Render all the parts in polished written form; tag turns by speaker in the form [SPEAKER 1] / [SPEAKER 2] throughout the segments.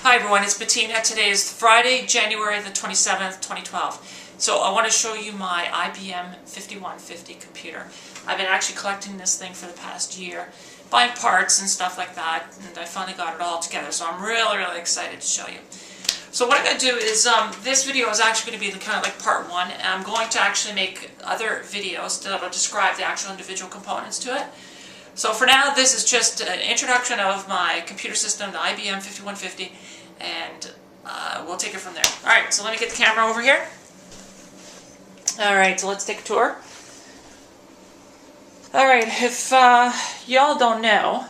[SPEAKER 1] Hi everyone, it's Bettina. Today is Friday, January the 27th, 2012. So I want to show you my IBM 5150 computer. I've been actually collecting this thing for the past year, buying parts and stuff like that, and I finally got it all together, so I'm really excited to show you. So what I'm going to do is, this video is actually going to be kind of like part one, and I'm going to actually make other videos that will describe the actual individual components to it. So for now, this is just an introduction of my computer system, the IBM 5150, and we'll take it from there. Alright, so let me get the camera over here. Alright, so let's take a tour. Alright, if y'all don't know,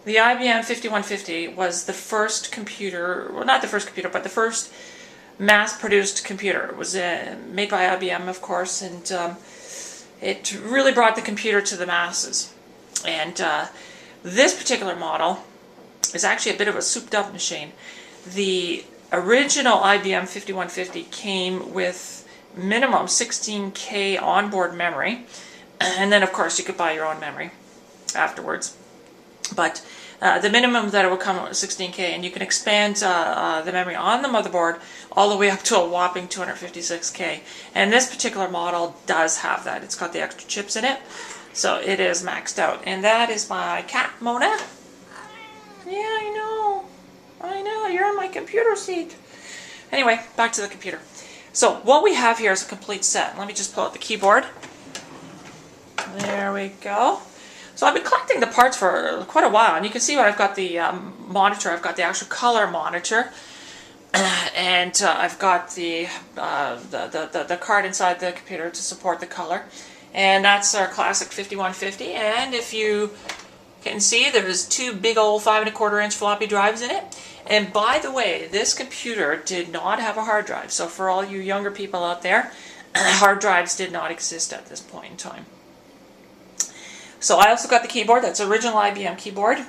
[SPEAKER 1] the IBM 5150 was the first computer, well not the first computer, but the first mass-produced computer. It was made by IBM, of course, and it really brought the computer to the masses. And this particular model is actually a bit of a souped-up machine. The original IBM 5150 came with minimum 16K onboard memory, and then of course you could buy your own memory afterwards. But the minimum that it would come with 16K, and you can expand the memory on the motherboard all the way up to a whopping 256K. And this particular model does have that. It's got the extra chips in it, so it is maxed out. And that is my cat, Mona. Yeah, I know, you're on my computer seat. Anyway, back to the computer. So what we have here is a complete set. Let me just pull out the keyboard. There we go. So I've been collecting the parts for quite a while, and you can see what I've got the monitor. I've got the actual color monitor, and I've got the card inside the computer to support the color, and that's our classic 5150. And if you can see, there's two big old 5 1/4 inch floppy drives in it. And by the way, this computer did not have a hard drive. So for all you younger people out there, hard drives did not exist at this point in time. So I also got the keyboard. That's original IBM keyboard.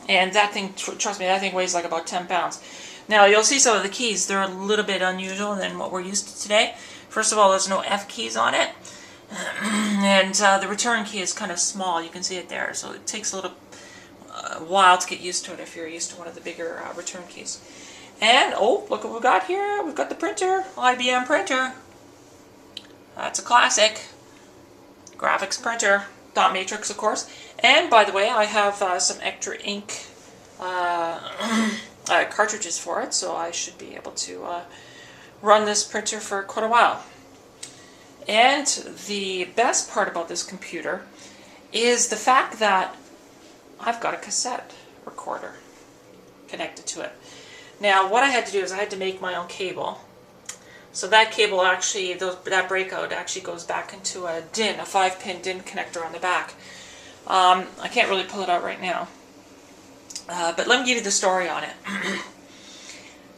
[SPEAKER 1] And that thing, trust me, that thing weighs like about 10 pounds. Now you'll see some of the keys. They're a little bit unusual than what we're used to today. First of all, there's no F keys on it. And the return key is kind of small. You can see it there. So it takes a little while to get used to it if you're used to one of the bigger return keys. And, oh, look what we've got here. We've got the printer, IBM printer. That's a classic. Graphics printer. Dot matrix, of course. And, by the way, I have some extra ink cartridges for it, so I should be able to run this printer for quite a while. And the best part about this computer is the fact that I've got a cassette recorder connected to it. Now what I had to do is I had to make my own cable. So that cable actually, that breakout actually goes back into a DIN, a 5-pin DIN connector on the back. I can't really pull it out right now. But let me give you the story on it.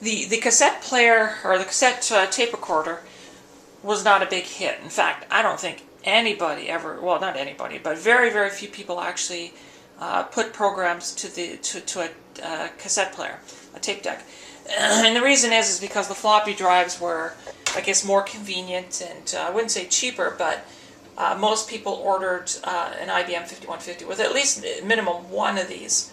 [SPEAKER 1] The cassette player, or the cassette tape recorder, was not a big hit. In fact, I don't think anybody ever, well, not anybody, but very few people actually put programs to a cassette player, a tape deck. And the reason is because the floppy drives were, I guess, more convenient and I wouldn't say cheaper, but most people ordered an IBM 5150 with at least minimum one of these.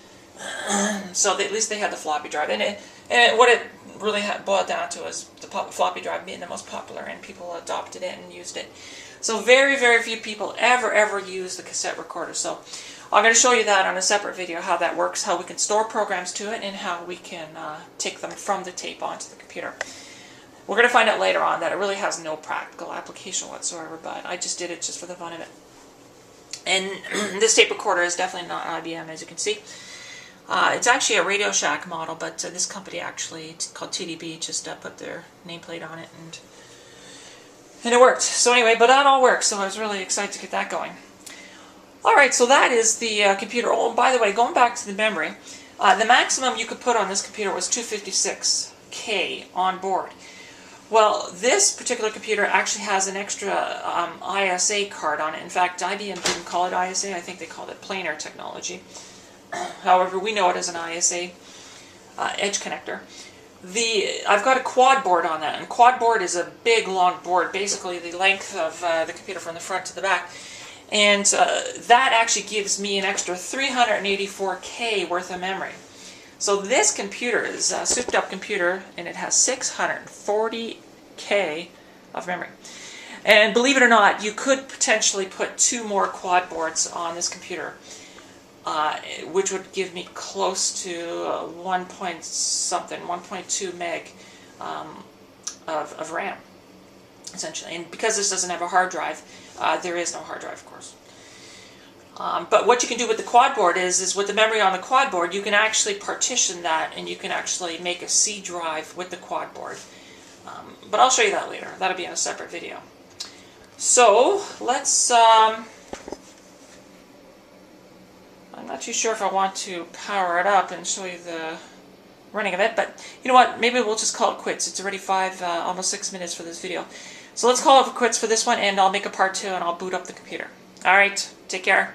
[SPEAKER 1] So at least they had the floppy drive. And what it really boiled down to is the floppy drive being the most popular, and people adopted it and used it. So very few people ever use the cassette recorder. So I'm going to show you that on a separate video, how that works, how we can store programs to it, and how we can take them from the tape onto the computer. We're going to find out later on that it really has no practical application whatsoever, but I just did it just for the fun of it. And this tape recorder is definitely not IBM, as you can see. It's actually a Radio Shack model, but this company actually, it's called TDB, just put their nameplate on it, and it worked. So anyway, but that all works, so I was really excited to get that going. Alright, so that is the computer. Oh, and by the way, going back to the memory, the maximum you could put on this computer was 256K on board. Well, this particular computer actually has an extra ISA card on it. In fact, IBM didn't call it ISA, I think they called it planar technology. However, we know it as an ISA edge connector. I've got a quad board on that, and quad board is a big long board, basically the length of the computer from the front to the back. And that actually gives me an extra 384K worth of memory. So this computer is a souped up computer, and it has 640K of memory. And believe it or not, you could potentially put 2 more quad boards on this computer, which would give me close to 1.2 meg of RAM, essentially. And because this doesn't have a hard drive, there is no hard drive, of course. But what you can do with the quad board is with the memory on the quad board, you can actually partition that, and you can actually make a C drive with the quad board. But I'll show you that later. That'll be in a separate video. So let's, I'm not too sure if I want to power it up and show you the running of it, but you know what, maybe we'll just call it quits. It's already almost 6 minutes for this video. So let's call it quits for this one, and I'll make a part 2 and I'll boot up the computer. Alright, take care.